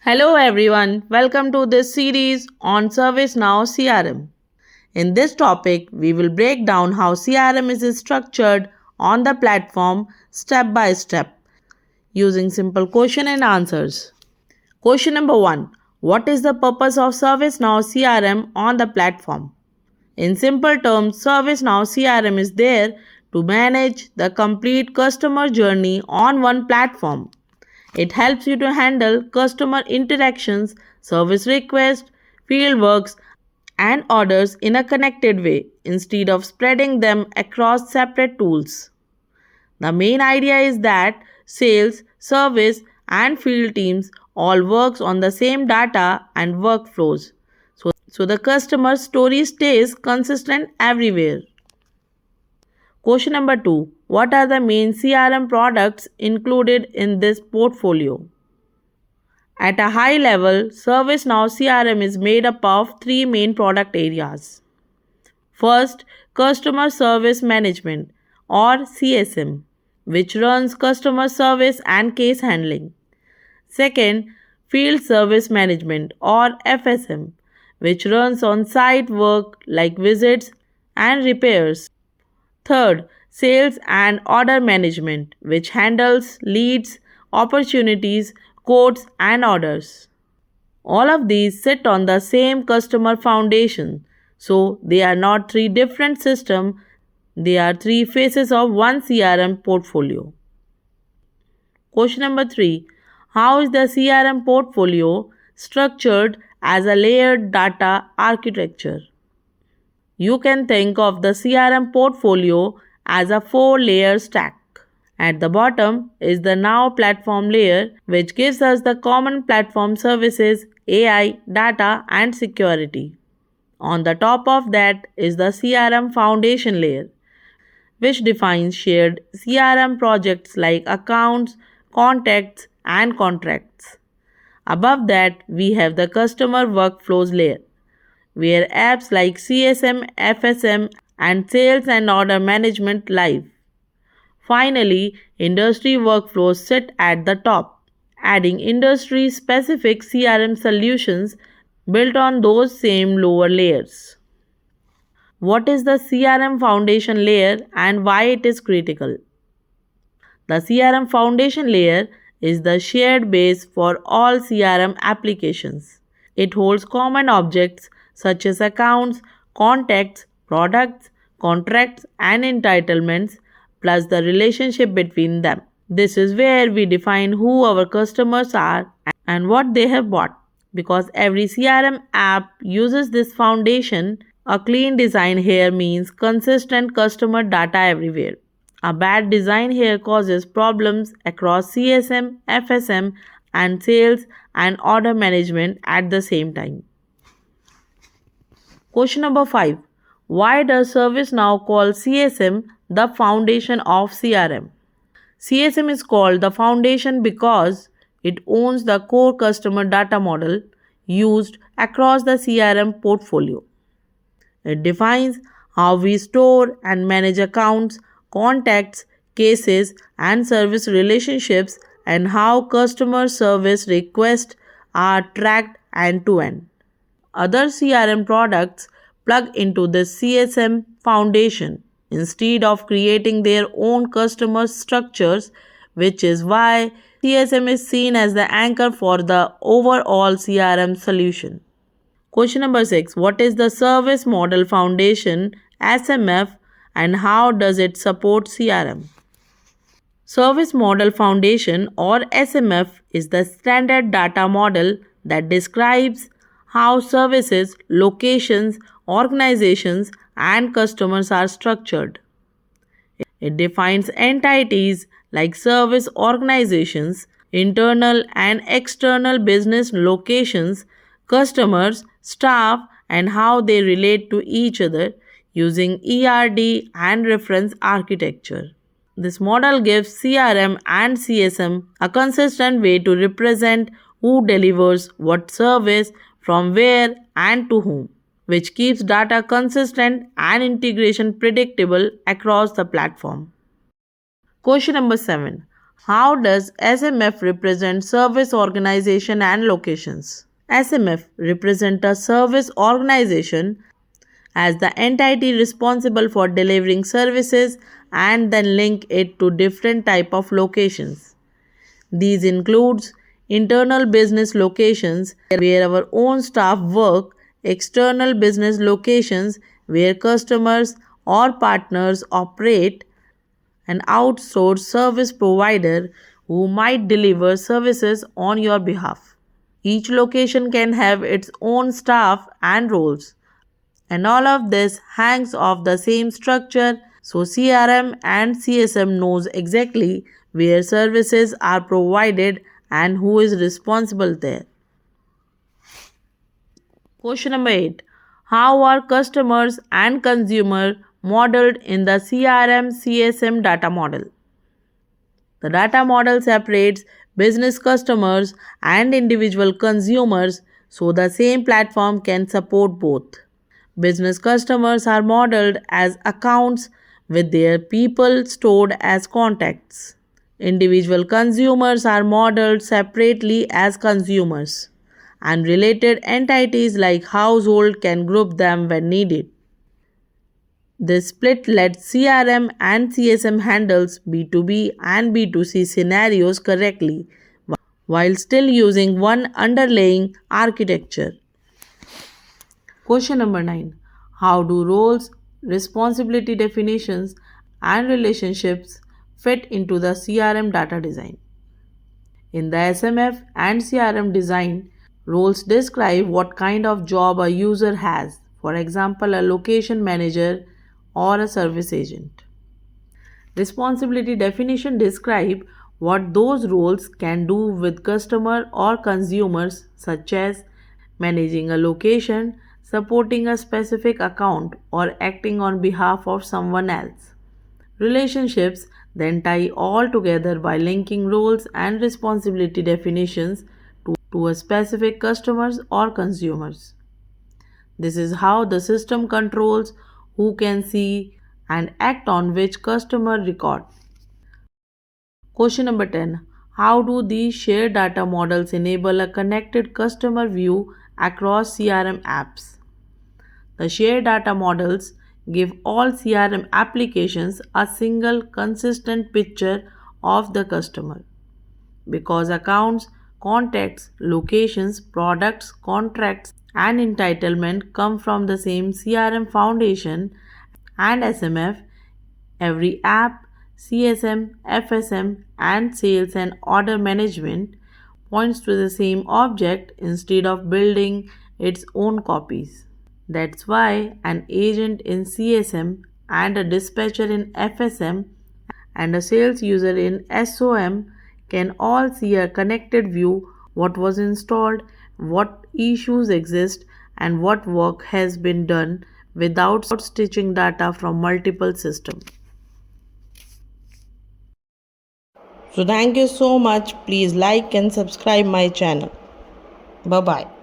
Hello everyone, welcome to this series on ServiceNow CRM. In this topic, we will break down how CRM is structured on the platform step by step using simple question and answers. Question number 1. What is the purpose of ServiceNow CRM on the platform? In simple terms, ServiceNow CRM is there to manage the complete customer journey on one platform. It helps you to handle customer interactions, service requests, field works, and orders in a connected way instead of spreading them across separate tools. The main idea is that sales, service, and field teams all works on the same data and workflows. So the customer story stays consistent everywhere. Question number 2. What are the main CRM products included in this portfolio? At a high level, ServiceNow CRM is made up of three main product areas. First, Customer Service Management or CSM, which runs customer service and case handling. Second, Field Service Management or FSM, which runs on-site work like visits and repairs. Third, Sales and Order Management, which handles leads, opportunities, quotes, and orders. All of these sit on the same customer foundation, so they are not three different systems, they are three faces of one CRM portfolio. Question number 3. How is the CRM portfolio structured as a layered data architecture? You can think of the CRM portfolio as a 4-layer stack. At the bottom is the Now platform layer, which gives us the common platform services, AI, data, and security. On the top of that is the CRM foundation layer, which defines shared CRM projects like accounts, contacts, and contracts. Above that, we have the customer workflows layer, where apps like CSM, FSM, and sales and order management live. Finally, industry workflows sit at the top, adding industry-specific CRM solutions built on those same lower layers. What is the CRM foundation layer and why it is critical? The CRM foundation layer is the shared base for all CRM applications. It holds common objects such as accounts, contacts, products, contracts, and entitlements, plus the relationship between them. This is where we define who our customers are and what they have bought. Because every CRM app uses this foundation, a clean design here means consistent customer data everywhere. A bad design here causes problems across CSM, FSM, and sales and order management at the same time. Question number 5. Why does ServiceNow call CSM the foundation of CRM? CSM is called the foundation because it owns the core customer data model used across the CRM portfolio. It defines how we store and manage accounts, contacts, cases, and service relationships, and how customer service requests are tracked end-to-end. Other CRM products plug into the CSM foundation instead of creating their own customer structures, which is why CSM is seen as the anchor for the overall CRM solution. Question number 6. What is the Service Model Foundation (SMF) and how does it support CRM? Service Model Foundation or SMF is the standard data model that describes how services, locations, organizations, and customers are structured. It defines entities like service organizations, internal and external business locations, customers, staff, and how they relate to each other using ERD and reference architecture. This model gives CRM and CSM a consistent way to represent who delivers what service, from where, and to whom, which keeps data consistent and integration predictable across the platform. Question number 7. How does SMF represent service organization and locations? SMF represent a service organization as the entity responsible for delivering services and then link it to different type of locations. These includes internal business locations where our own staff work, external business locations where customers or partners operate, an outsourced service provider who might deliver services on your behalf. Each location can have its own staff and roles, and all of this hangs off the same structure, so CRM and CSM knows exactly where services are provided and who is responsible there. Question number 8. How are customers and consumer modeled in the CRM CSM data model? The data model separates business customers and individual consumers so the same platform can support both. Business customers are modeled as accounts with their people stored as contacts. Individual consumers are modeled separately as consumers, and related entities like household can group them when needed. This split lets CRM and CSM handles B2B and B2C scenarios correctly while still using one underlying architecture. Question number 9. How do roles, responsibility definitions, and relationships fit into the CRM data design? In the SMF and CRM design, roles describe what kind of job a user has, for example, a location manager or a service agent. Responsibility definition describe what those roles can do with customer or consumers, such as managing a location, supporting a specific account, or acting on behalf of someone else. Relationships then tie all together by linking roles and responsibility definitions to a specific customers or consumers. This is how the system controls who can see and act on which customer record. Question number 10. How do these shared data models enable a connected customer view across CRM apps? The shared data models give all CRM applications a single consistent picture of the customer. Because accounts, contacts, locations, products, contracts, and entitlement come from the same CRM foundation and SMF, every app, CSM, FSM, and sales and order management points to the same object instead of building its own copies. That's why an agent in CSM and a dispatcher in FSM and a sales user in SOM can all see a connected view what was installed, what issues exist, and what work has been done without stitching data from multiple systems. So thank you so much. Please like and subscribe my channel. Bye bye.